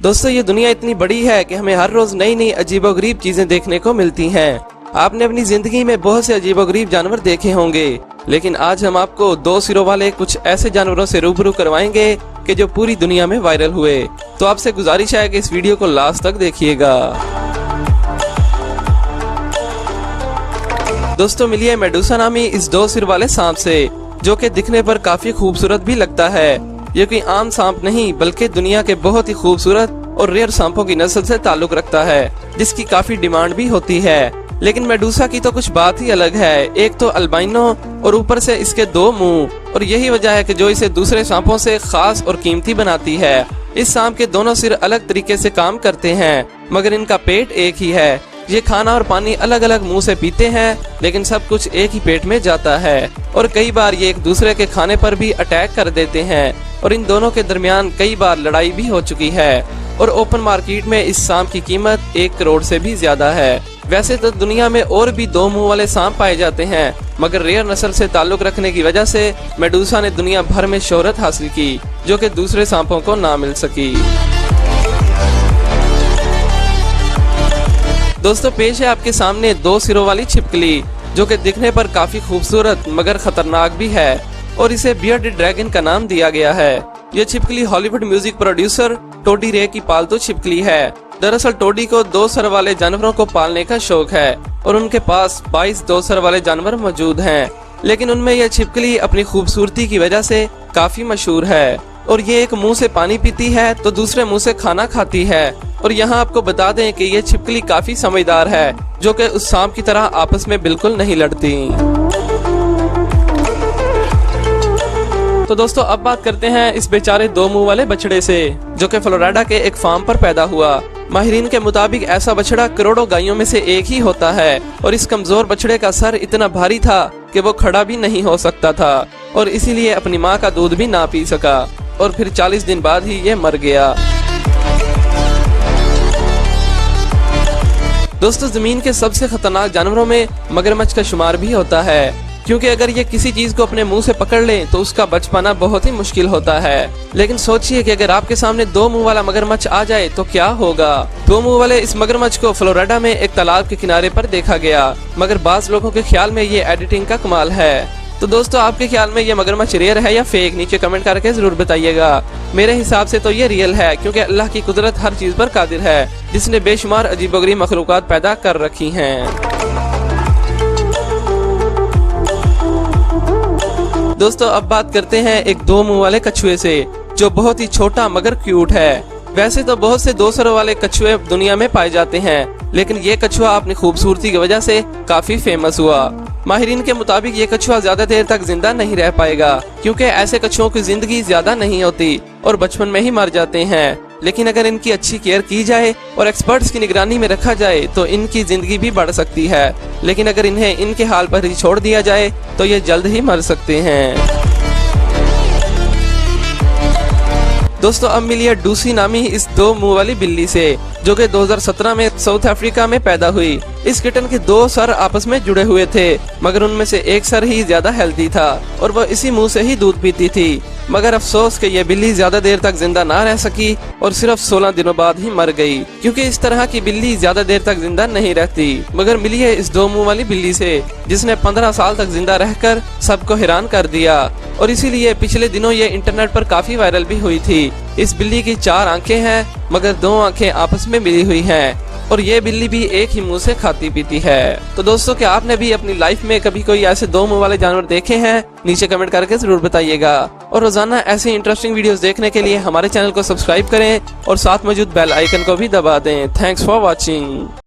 दोस्तों ये दुनिया इतनी बड़ी है कि हमें हर रोज नई नई अजीबोगरीब चीजें देखने को मिलती हैं। आपने अपनी जिंदगी में बहुत से अजीबोगरीब जानवर देखे होंगे, लेकिन आज हम आपको 2 सिरों वाले कुछ ऐसे जानवरों से रूबरू करवाएंगे कि जो पूरी दुनिया में वायरल हुए। तो आपसे गुजारिश है कि इस वीडियो को लास्ट तक देखिएगा। दोस्तों मिलिए मेडूसा नामी इस 2 सिर वाले सांप से, जो कि दिखने पर काफी खूबसूरत भी लगता है। ये कोई आम सांप नहीं बल्कि दुनिया के बहुत ही खूबसूरत और रेयर सांपों की नस्ल से ताल्लुक रखता है, जिसकी काफी डिमांड भी होती है। लेकिन मेडूसा की तो कुछ बात ही अलग है। एक तो अल्बाइनो और ऊपर से इसके 2 मुंह, और यही वजह है कि जो इसे दूसरे सांपों से खास और कीमती बनाती है। इस सांप के दोनों सिर अलग तरीके से काम करते हैं, मगर इनका पेट एक ही है। ये खाना और पानी अलग अलग मुंह से पीते हैं, लेकिन सब कुछ एक ही पेट में जाता है। और कई बार ये एक दूसरे के खाने पर भी अटैक कर देते हैं, और इन दोनों के दरमियान कई बार लड़ाई भी हो चुकी है। और ओपन मार्केट में इस सांप की कीमत 1 करोड़ से भी ज्यादा है। वैसे तो दुनिया में और भी 2 मुंह वाले सांप पाए जाते हैं, मगर रेयर नस्ल से ताल्लुक रखने की वजह से मेडूसा ने दुनिया भर में शोहरत हासिल की, जो कि दूसरे सांपों को ना मिल सकी। दोस्तों पेश है आपके सामने 2 सिरों वाली छिपकली, जो कि दिखने पर काफी खूबसूरत मगर खतरनाक भी है, और इसे बियर्ड ड्रैगन का नाम दिया गया है। यह छिपकली हॉलीवुड म्यूजिक प्रोड्यूसर टोडी रे की पालतू छिपकली है। दरअसल टोडी को 2 सर वाले जानवरों को पालने का शौक है, और उनके पास 22 2 सर वाले जानवर मौजूद हैं। लेकिन उनमें यह छिपकली अपनी खूबसूरती की वजह से काफी मशहूर है। और ये एक मुंह से पानी पीती है तो दूसरे मुंह से खाना खाती है। और यहाँ आपको बता दें कि ये छिपकली काफी समझदार है, जो कि उस सांप की तरह आपस में बिल्कुल नहीं लड़ती। तो दोस्तों अब बात करते हैं इस बेचारे 2 मुंह वाले बछड़े से, जो कि फ्लोरिडा के एक फार्म पर पैदा हुआ। माहिरीन के मुताबिक ऐसा बछड़ा करोड़ों गायों में से एक ही होता है, और इस कमजोर बछड़े का सर इतना भारी था कि वो खड़ा भी नहीं हो सकता था, और इसीलिए अपनी माँ का दूध भी ना पी सका, और फिर 40 दिन बाद ही ये मर गया। दोस्तों जमीन के सबसे खतरनाक जानवरों में मगरमच्छ का शुमार भी होता है, क्योंकि अगर ये किसी चीज को अपने मुंह से पकड़ ले तो उसका बच पाना बहुत ही मुश्किल होता है। लेकिन सोचिए कि अगर आपके सामने 2 मुंह वाला मगरमच्छ आ जाए तो क्या होगा। 2 मुंह वाले इस मगरमच्छ को फ्लोरिडा में एक तालाब के किनारे पर देखा गया, मगर बाज लोगों के ख्याल में ये एडिटिंग का कमाल है। तो दोस्तों आपके ख्याल में ये मगरमच्छ रियल है या फेक, नीचे कमेंट करके जरूर बताइएगा। मेरे हिसाब से तो ये रियल है, क्योंकि अल्लाह की कुदरत हर चीज पर कादिर है, जिसने बेशुमार अजीबोगरीब मखलूकात पैदा कर रखी हैं। दोस्तों अब बात करते हैं एक 2 मुंह वाले कछुए से, जो बहुत ही छोटा मगर क्यूट है। वैसे तो बहुत से 2 सरों वाले कछुए दुनिया में पाए जाते हैं, लेकिन ये कछुआ अपनी खूबसूरती की वजह से काफी फेमस हुआ। माहिरीन के मुताबिक ये कछुआ ज्यादा देर तक जिंदा नहीं रह पाएगा, क्योंकि ऐसे कछुओं की जिंदगी ज्यादा नहीं होती और बचपन में ही मर जाते हैं। लेकिन अगर इनकी अच्छी केयर की जाए और एक्सपर्ट्स की निगरानी में रखा जाए तो इनकी जिंदगी भी बढ़ सकती है। लेकिन अगर इन्हें इनके हाल पर ही छोड़ दिया जाए तो ये जल्द ही मर सकते हैं। दोस्तों अब मिलिए डूसी नामी इस 2 मुंह वाली बिल्ली से, जो कि 2017 में साउथ अफ्रीका में पैदा हुई। इस किटन के 2 सर आपस में जुड़े हुए थे, मगर उनमें से एक सर ही ज्यादा हेल्दी था और वो इसी मुंह से ही दूध पीती थी। मगर अफसोस कि ये बिल्ली ज्यादा देर तक जिंदा ना रह सकी और सिर्फ 16 दिनों बाद ही मर गई, क्योंकि इस तरह की बिल्ली ज्यादा देर तक जिंदा नहीं रहती। मगर मिली है इस 2 मुंह वाली बिल्ली से, जिसने 15 साल तक जिंदा रहकर सबको हैरान कर दिया, और इसीलिए पिछले दिनों ये इंटरनेट पर काफी वायरल भी हुई थी। इस बिल्ली की 4 आंखें हैं, मगर 2 आंखें आपस में मिली हुई हैं, और ये बिल्ली भी एक ही मुंह से खाती पीती है। तो दोस्तों क्या आपने भी अपनी लाइफ में कभी कोई ऐसे 2 मुंह वाले जानवर देखे हैं? नीचे कमेंट करके जरूर बताइएगा। और रोजाना ऐसे इंटरेस्टिंग वीडियोस देखने के लिए हमारे चैनल को सब्सक्राइब करें और साथ मौजूद बेल आइकन को भी दबा दें। Thanks for watching.